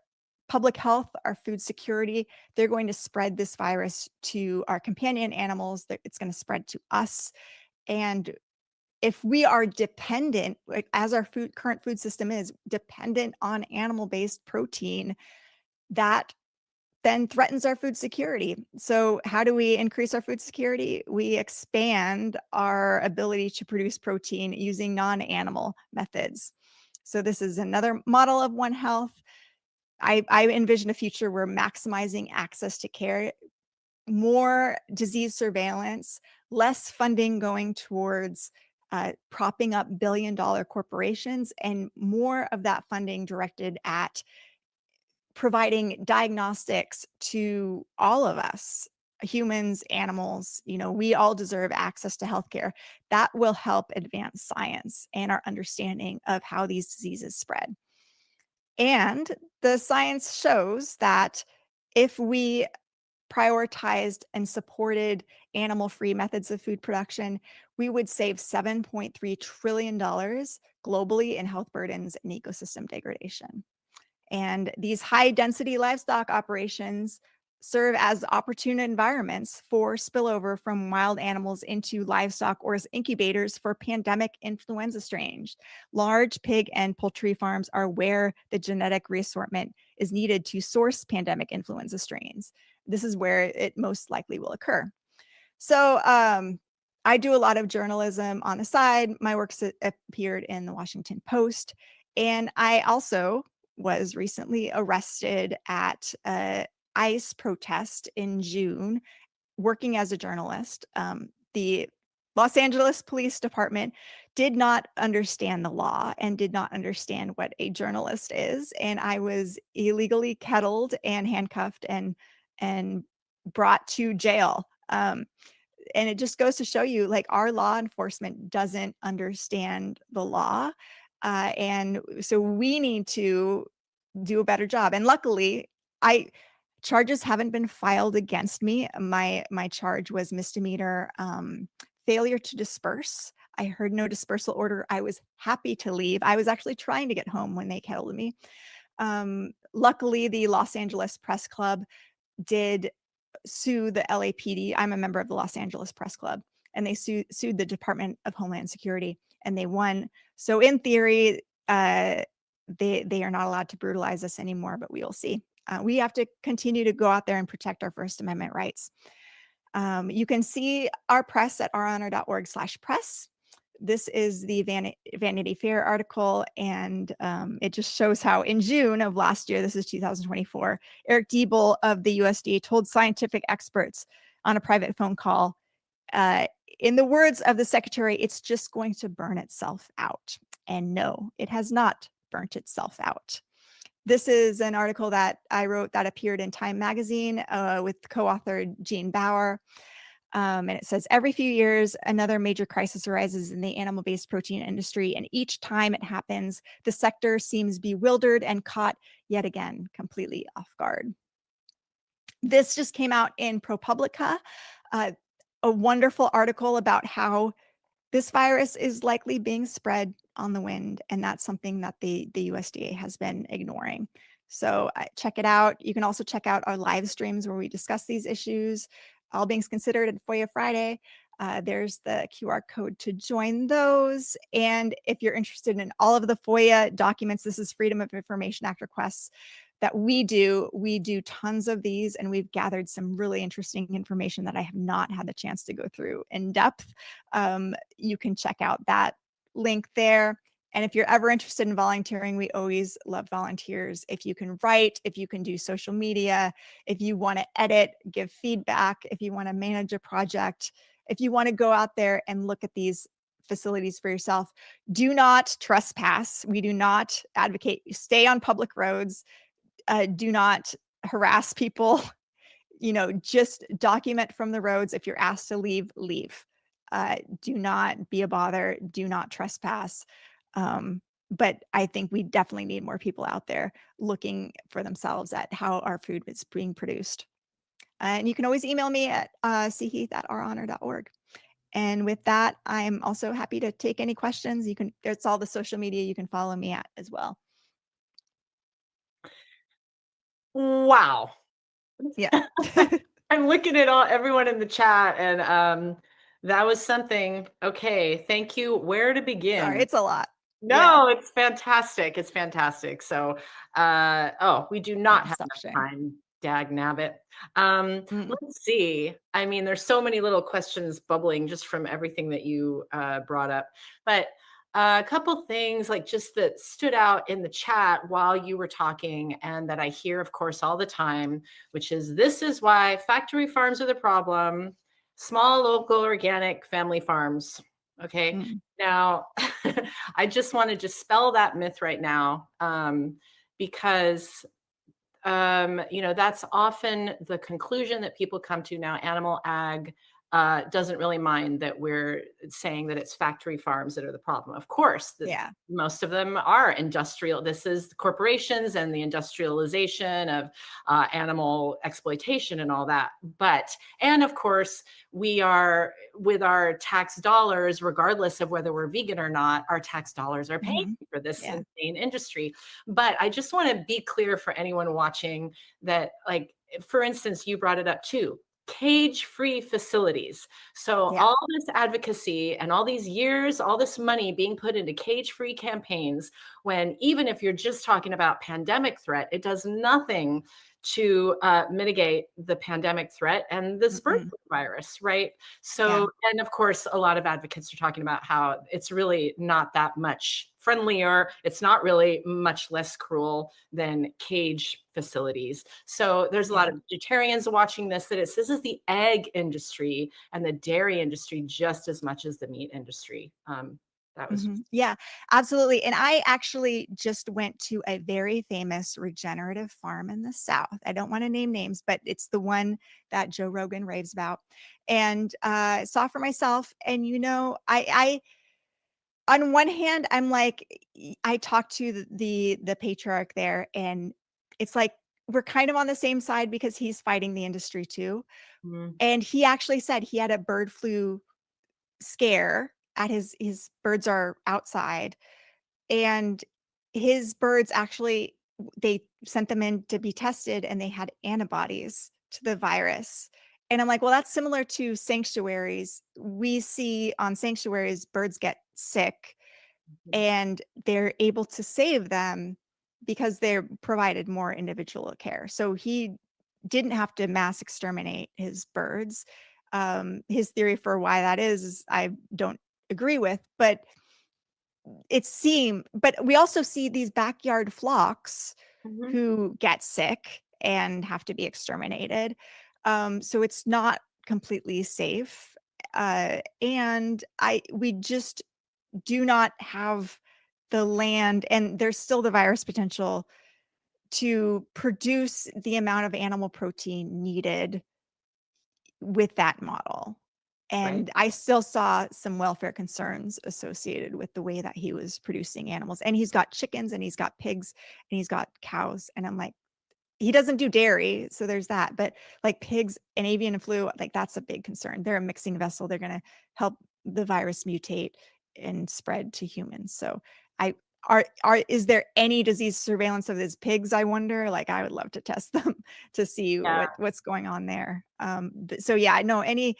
public health, our food security. They're going to spread this virus to our companion animals. It's going to spread to us. And if we are dependent, as our current food system is dependent on animal-based protein, that then threatens our food security. So how do we increase our food security? We expand our ability to produce protein using non-animal methods. So this is another model of One Health. I envision a future where maximizing access to care, more disease surveillance, less funding going towards propping up billion-dollar corporations, and more of that funding directed at providing diagnostics to all of us, humans, animals. We all deserve access to healthcare. That will help advance science and our understanding of how these diseases spread. And the science shows that if we prioritized and supported animal-free methods of food production, we would save $7.3 trillion globally in health burdens and ecosystem degradation. And these high density livestock operations serve as opportune environments for spillover from wild animals into livestock or as incubators for pandemic influenza strains. Large pig and poultry farms are where the genetic reassortment is needed to source pandemic influenza strains. This is where it most likely will occur. So I do a lot of journalism on the side. My works appeared in the Washington Post. And I also was recently arrested at ICE protest in June, working as a journalist. The Los Angeles Police Department did not understand the law and did not understand what a journalist is. And I was illegally kettled and handcuffed and brought to jail. And it just goes to show you, like, our law enforcement doesn't understand the law. And so we need to do a better job. And luckily, charges haven't been filed against me. My charge was misdemeanor failure to disperse. I heard no dispersal order. I was happy to leave. I was actually trying to get home when they kettled me. Luckily, the Los Angeles Press Club did sue the LAPD. I'm a member of the Los Angeles Press Club, and they sued the Department of Homeland Security, and they won. So in theory, they are not allowed to brutalize us anymore, but we will see. We have to continue to go out there and protect our First Amendment rights. You can see our press at ouronor.org/press. This is the Vanity Fair article, and it just shows how in June of last year, this is 2024, Eric Diebel of the USDA told scientific experts on a private phone call, in the words of the secretary, it's just going to burn itself out. And no, it has not burnt itself out. This is an article that I wrote that appeared in Time magazine with co-author Jean Bauer. And it says, every few years, another major crisis arises in the animal-based protein industry. And each time it happens, the sector seems bewildered and caught yet again completely off guard. This just came out in ProPublica, a wonderful article about how this virus is likely being spread on the wind, and that's something that the USDA has been ignoring. So check it out. You can also check out our live streams where we discuss these issues, All Beings Considered and FOIA Friday. There's the QR code to join those. And if you're interested in all of the FOIA documents, this is Freedom of Information Act requests that we do tons of these, and we've gathered some really interesting information that I have not had the chance to go through in depth. You can check out that link there. And if you're ever interested in volunteering, we always love volunteers. If you can write, if you can do social media, if you want to edit, give feedback, if you want to manage a project, if you want to go out there and look at these facilities for yourself, do not trespass. We do not advocate you stay on public roads. Do not harass people. Just document from the roads. If you're asked to leave, leave. Do not be a bother. Do not trespass. But I think we definitely need more people out there looking for themselves at how our food is being produced. And you can always email me at cheath@ouronor.org. And with that, I'm also happy to take any questions. There's all the social media you can follow me at as well. Wow. Yeah. I'm looking at everyone in the chat, and that was something. Okay, thank you. Where to begin? Sorry, it's a lot. No, it's fantastic. It's fantastic. So, we do not have enough time. Dag nabbit. Let's see. I mean, there's so many little questions bubbling just from everything that you brought up, but a couple things like just that stood out in the chat while you were talking, and that I hear, of course, all the time, which is, this is why factory farms are the problem. Small, local, organic family farms. Okay. Now, I just want to dispel that myth right now, because that's often the conclusion that people come to now. Animal ag doesn't really mind that we're saying that it's factory farms that are the problem. Of course, Yeah. most of them are industrial. This is corporations and the industrialization of animal exploitation and all that. And of course, we are, with our tax dollars, regardless of whether we're vegan or not, our tax dollars are paying for this Yeah. insane industry. But I just want to be clear for anyone watching that, like, for instance, you brought it up too, cage-free facilities. So Yeah. all this advocacy and all these years, all this money being put into cage-free campaigns, when even if you're just talking about pandemic threat, it does nothing to mitigate the pandemic threat and this bird Mm-mm. flu virus, right? Yeah. So, and of course, a lot of advocates are talking about how it's really not that much friendlier. It's not really much less cruel than cage facilities. So there's a lot Yeah. of vegetarians watching this, that this is the egg industry and the dairy industry just as much as the meat industry. That was Yeah, absolutely. And I actually just went to a very famous regenerative farm in the South. I don't want to name names, but it's the one that Joe Rogan raves about. And saw for myself. And I on one hand, I'm like, I talked to the patriarch there, and it's like we're kind of on the same side because he's fighting the industry too. mm, And he actually said he had a bird flu scare at his birds are outside, and his birds actually they sent them in to be tested, and they had antibodies to the virus. And I'm like, well, that's similar to sanctuaries. We see on sanctuaries birds get sick, mhm. and they're able to save them because they're provided more individual care. So he didn't have to mass exterminate his birds. His theory for why that is I don't agree with, but but we also see these backyard flocks Mhm. who get sick and have to be exterminated. So it's not completely safe. And we just do not have the land, and there's still the virus potential to produce the amount of animal protein needed with that model. Right. And I still saw some welfare concerns associated with the way that he was producing animals. And he's got chickens and he's got pigs and he's got cows. And I'm like, he doesn't do dairy, so there's that. But like pigs and avian flu, like that's a big concern. They're a mixing vessel. They're going to help the virus mutate and spread to humans. So I is there any disease surveillance of these pigs? I wonder. Like I would love to test them to see Yeah. what's going on there. So yeah, no, any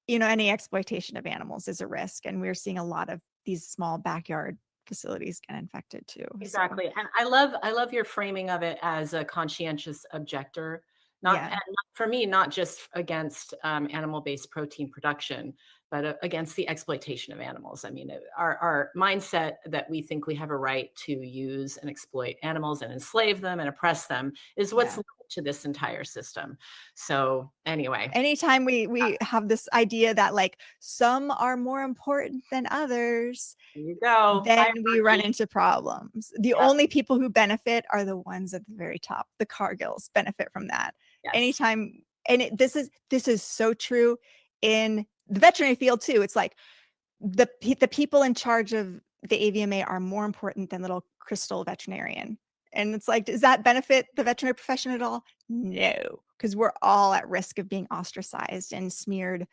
exploitation of animals is a risk, and we're seeing a lot of these small backyard facilities get infected too. So Exactly. And I love your framing of it as a conscientious objector, not, and yeah, for me, not just against animal-based protein production, but against the exploitation of animals. I mean, our mindset that we think we have a right to use and exploit animals and enslave them and oppress them is what's yeah. led to this entire system. So anyway, Anytime we have this idea that like some are more important than others, there you go. then we run Hierarchy. into problems. The Yep. only people who benefit are the ones at the very top. The Cargills benefit from that. Yes. Anytime, and this is so true in the veterinary field too. It's like the people in charge of the AVMA are more important than little Crystal veterinarian. And it's like, does that benefit the veterinary profession at all? No, because we're all at risk of being ostracized and smeared.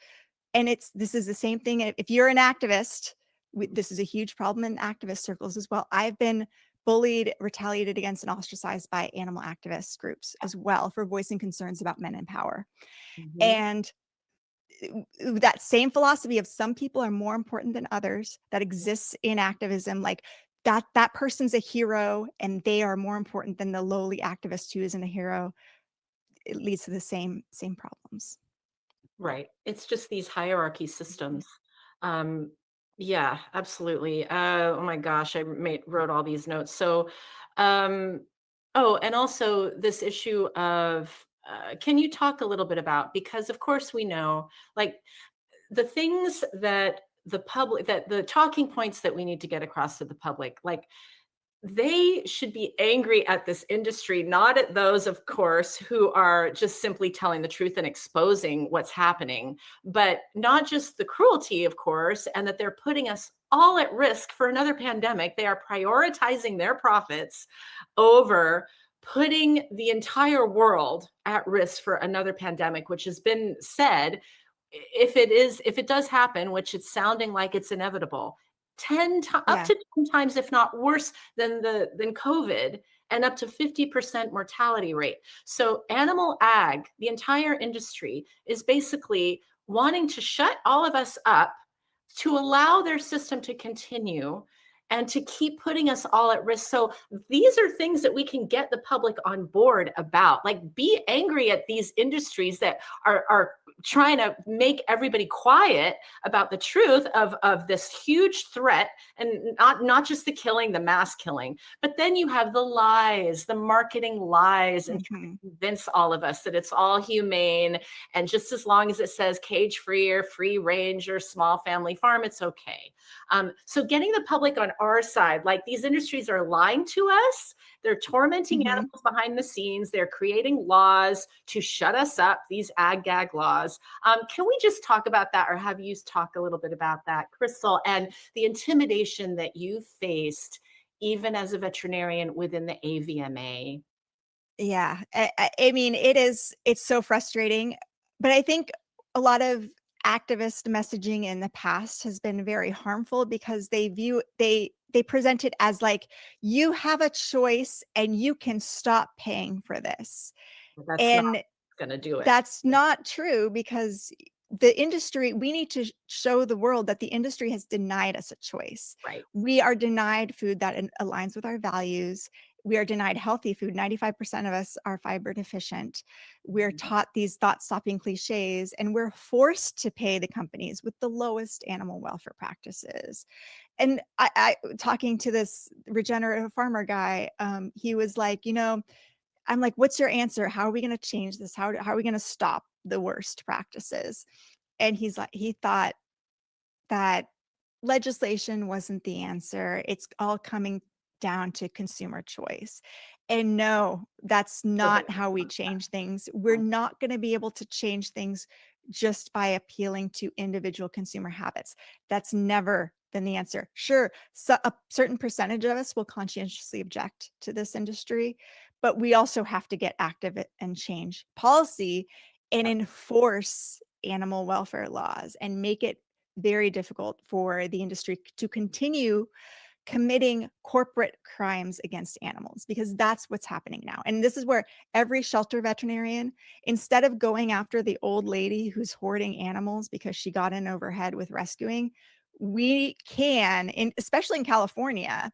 And this is the same thing. If you're an activist, this is a huge problem in activist circles as well. I've been bullied, retaliated against, and ostracized by animal activist groups as well for voicing concerns about men in power. Mhm. And that same philosophy of some people are more important than others that exists in activism, like that person's a hero and they are more important than the lowly activist who isn't a hero. It leads to the same problems. Right. It's just these hierarchy Mhm. systems. Um, yeah, absolutely. Oh my gosh, wrote all these notes. So, um, oh, and also this issue of, can you talk a little bit about, because of course we know, like, the things that the talking points that we need to get across to the public, like they should be angry at this industry, not at those, of course, who are just simply telling the truth and exposing what's happening, but not just the cruelty, of course, and that they're putting us all at risk for another pandemic. They are prioritizing their profits over putting the entire world at risk for another pandemic, which has been said, if it does happen, which it's sounding like it's inevitable, up Yeah. to 10 times, if not worse than COVID, and up to 50% mortality rate. So animal ag, the entire industry, is basically wanting to shut all of us up to allow their system to continue and to keep putting us all at risk. So these are things that we can get the public on board about. Like, be angry at these industries that are trying to make everybody quiet about the truth of this huge threat, and not just the killing, the mass killing, but then you have the lies, the marketing lies, and trying to convince all of us that it's all humane, and just as long as it says cage free or free range or small family farm, it's okay. So getting the public on our side, like, these industries are lying to us. They're tormenting animals behind the scenes. They're creating laws to shut us up, these ag gag laws. Can we just talk about that, or have you talk a little bit about that, Crystal, and the intimidation that you faced even as a veterinarian within the AVMA? Yeah. I mean, it's so frustrating, but I think a lot of activist messaging in the past has been very harmful because they present it as like, you have a choice and you can stop paying for this. That's not And going to do it. that's not true, because the industry, we need to show the world that the industry has denied us a choice. Right. We are denied food that aligns with our values. We are denied healthy food. 95% of us are fiber deficient. We're taught these thought-stopping cliches, and we're forced to pay the companies with the lowest animal welfare practices. And I talking to this regenerative farmer guy, he was like, I'm like, what's your answer? How are we going to change this? How are we going to stop the worst practices? And he's like, he thought that legislation wasn't the answer. It's all coming down to consumer choice. And no, that's not how we change things. We're not going to be able to change things just by appealing to individual consumer habits. That's never been the answer. Sure, so a certain percentage of us will conscientiously object to this industry, but we also have to get active and change policy and enforce animal welfare laws and make it very difficult for the industry to continue committing corporate crimes against animals, because that's what's happening now. And this is where every shelter veterinarian, instead of going after the old lady who's hoarding animals because she got in over her head with rescuing, we can, especially in California,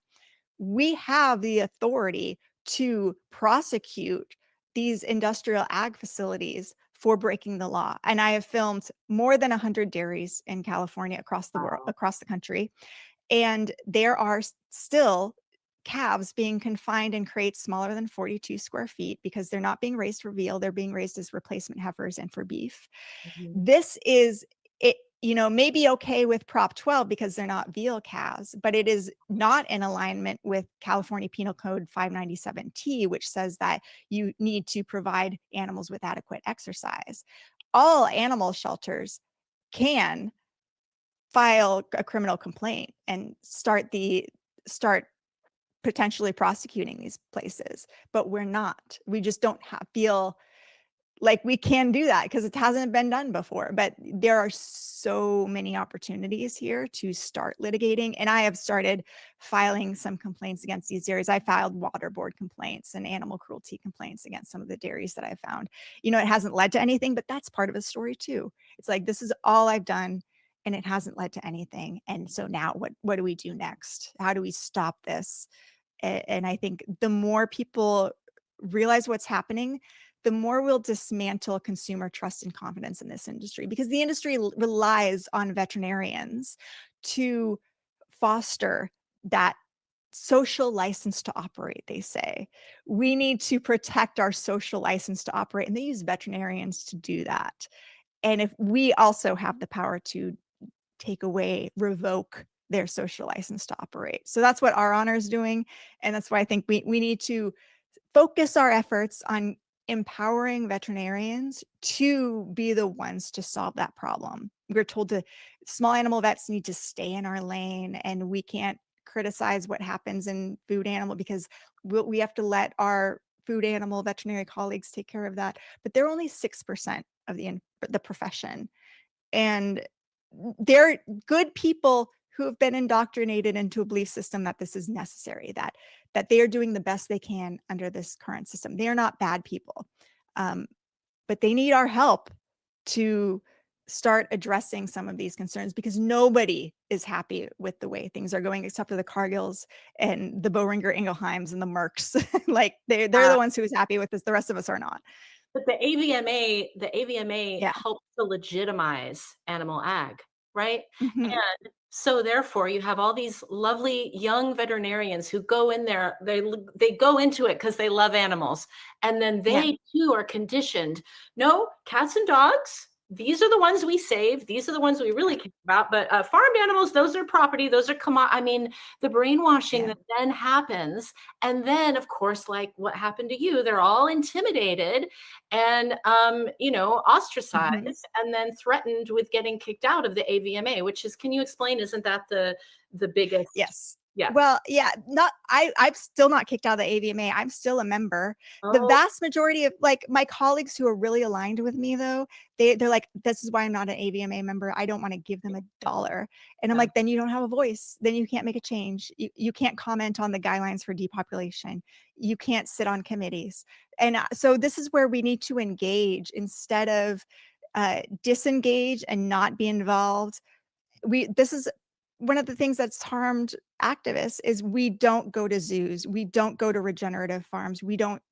we have the authority to prosecute these industrial ag facilities for breaking the law. And I have filmed more than 100 dairies in California, across the world, across the country. And there are still calves being confined in crates smaller than 42 square feet because they're not being raised for veal. They're being raised as replacement heifers and for beef. This is it, may be okay with Prop 12 because they're not veal calves, but it is not in alignment with California Penal Code 597T, which says that you need to provide animals with adequate exercise. All animal shelters can file a criminal complaint and start potentially prosecuting these places, but we're not. We just don't feel like we can do that because it hasn't been done before. But there are so many opportunities here to start litigating, and I have started filing some complaints against these dairies. I filed waterboard complaints and animal cruelty complaints against some of the dairies that I found. It hasn't led to anything, but that's part of the story too. It's like, this is all I've done and it hasn't led to anything. And so now what do we do next? How do we stop this? And I think the more people realize what's happening, the more we'll dismantle consumer trust and confidence in this industry, because the industry relies on veterinarians to foster that social license to operate. They say we need to protect our social license to operate, and they use veterinarians to do that. And if we also have the power to take away, revoke their social license to operate. So that's what Our Honor is doing. And that's why I think we need to focus our efforts on empowering veterinarians to be the ones to solve that problem. We're told to small animal vets need to stay in our lane, and we can't criticize what happens in food animal because we have to let our food animal veterinary colleagues take care of that. But they're only 6% of the profession. And they're good people who have been indoctrinated into a belief system that this is necessary, that they are doing the best they can under this current system. They are not bad people, but they need our help to start addressing some of these concerns, because nobody is happy with the way things are going except for the Cargills and the Boehringer Ingelheims and the Mercks. Like they're the ones who's happy with this. The rest of us are not. But the AVMA Yeah. helps to legitimize animal ag, right? Mhm. And so therefore you have all these lovely young veterinarians who go in there, they go into it because they love animals. And then Yeah. they too are conditioned. No, cats and dogs, these are the ones we save. These are the ones we really care about. But farmed animals, those are property. Those are I mean, the brainwashing Yeah. that then happens. And then, of course, like what happened to you, they're all intimidated and ostracized Mhm. and then threatened with getting kicked out of the AVMA, which is, can you explain, isn't that the biggest? Yes. Yeah. Well, yeah, I'm still not kicked out of the AVMA. I'm still a member. The Oh, vast majority of like my colleagues who are really aligned with me though, they're like, this is why I'm not an AVMA member. I don't want to give them $1. And I'm yeah. like, then you don't have a voice. Then you can't make a change. You can't comment on the guidelines for depopulation. You can't sit on committees. And so this is where we need to engage instead of disengage and not be involved. This is one of the things that's harmed activists is we don't go to zoos, we don't go to regenerative farms, we don't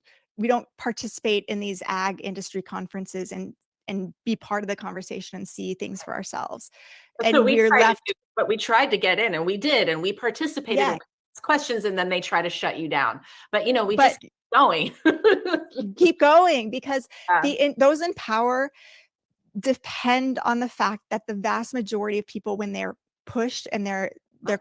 participate in these ag industry conferences and be part of the conversation and see things for ourselves. That's what And we we're tried to do, left, but we tried to get in and we did, and we participated yeah, in questions, and then they try to shut you down. But we but just keep going. keep going because Yeah, those in power depend on the fact that the vast majority of people, when they're pushed and they're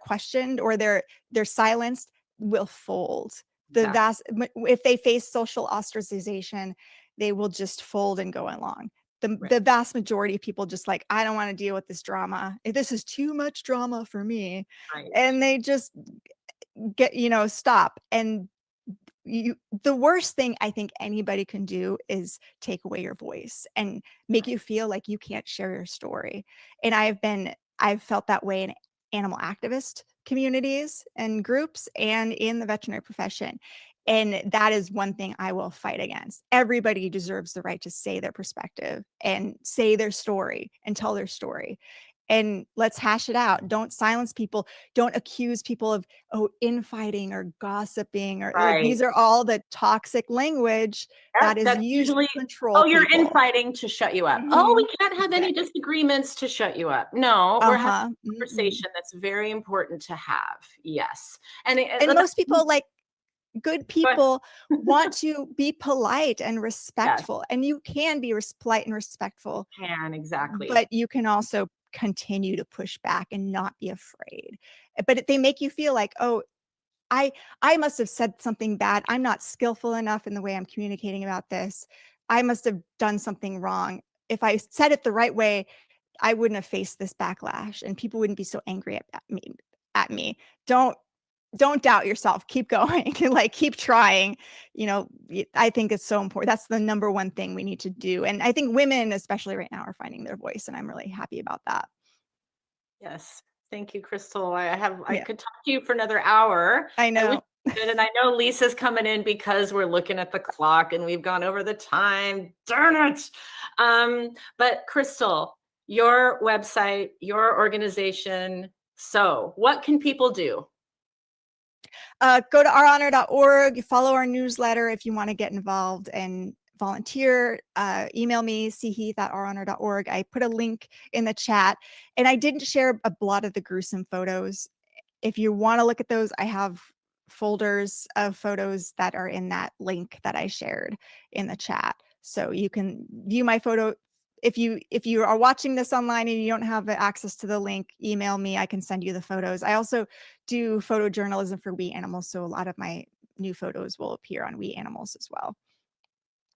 questioned or they're silenced, will fold. exactly. If they face social ostracization, they will just fold and go along. the Right. the vast majority of people just like, I don't want to deal with this drama. This is too much drama for me. Right. And they just stop. And the worst thing I think anybody can do is take away your voice and make you feel like you can't share your story. And I've felt that way in animal activist communities and groups and in the veterinary profession. And that is one thing I will fight against. Everybody deserves the right to say their perspective and say their story and tell their story. And let's hash it out. Don't silence people. Don't accuse people of infighting or gossiping, or like Right. these are all the toxic language that is That's used usually, to control oh, you're people. infighting to shut you up. Oh, Mhm. we can't have any Exactly. disagreements to shut you up. No, we're having Uh-huh. a conversation that's very important to have. Yes. And And most people, like good but people, want to be polite and yes, respectful. And you can be polite and respectful, can exactly. but you can also continue to push back and not be afraid. But they make you feel like, oh, I I must have said something bad. I'm not skillful enough in the way I'm communicating about this. I must have done something wrong. If I said it the right way, I wouldn't have faced this backlash and people wouldn't be so angry at me. Don't don't doubt yourself. Keep going. Like keep trying. I think it's so important. That's the number one thing we need to do. And I think women, especially right now, are finding their voice. And I'm really happy about that. Yes. Thank you, Crystal. I Yeah, could talk to you for another hour. I I wish know. I could, and I know Lisa's coming in because we're looking at the clock and we've gone over the time. Darn it. But Crystal, your website, your organization. So what can people do? Go to ouronor.org, follow our newsletter if you want to get involved and volunteer. Email me, cheath@ouronor.org. I put a link in the chat, and I didn't share a lot of the gruesome photos. If you want to look at those, I have folders of photos that are in that link that I shared in the chat. So you can view my if you are watching this online and you don't have access to the link, email me. I can send you the photos. I also do photojournalism for We Animals, so a lot of my new photos will appear on We Animals as well.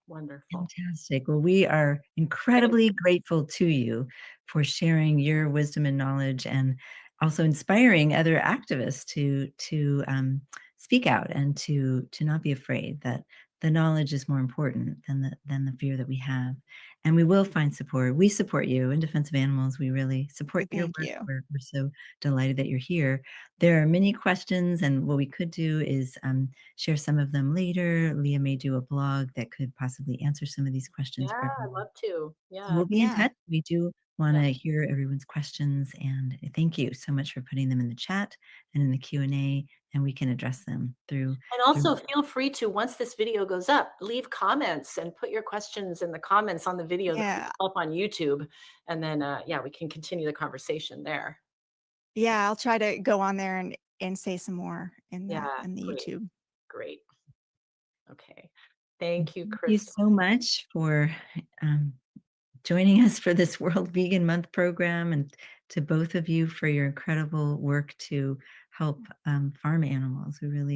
Wonderful. Fantastic. Well, we are incredibly grateful to you for sharing your wisdom and knowledge, and also inspiring other activists to speak out and to not be afraid that the knowledge is more important than the fear that we have. And we will find support. We support you in Defense of Animals. We really support your Thank work. you. We're so delighted that you're here. There are many questions, and what we could do is share some of them later. Lia may do a blog that could possibly answer some of these questions Yeah, for I'd everyone. love to. So Yeah. we'll be in Yeah. touch. We do want Yeah. to hear everyone's questions, and thank you so much for putting them in the chat and in the Q&A, and we can address them through. And also feel free to, once this video goes up, leave comments and put your questions in the comments on the video that Yeah. will up on YouTube. And then, yeah, we can continue the conversation there. Yeah, I'll try to go on there and say some more in Yeah, the great. YouTube. Great. Okay. Thank you, Thank you Crystal. so much for joining us for this World Vegan Month program, and to both of you for your incredible work to help farm animals. We really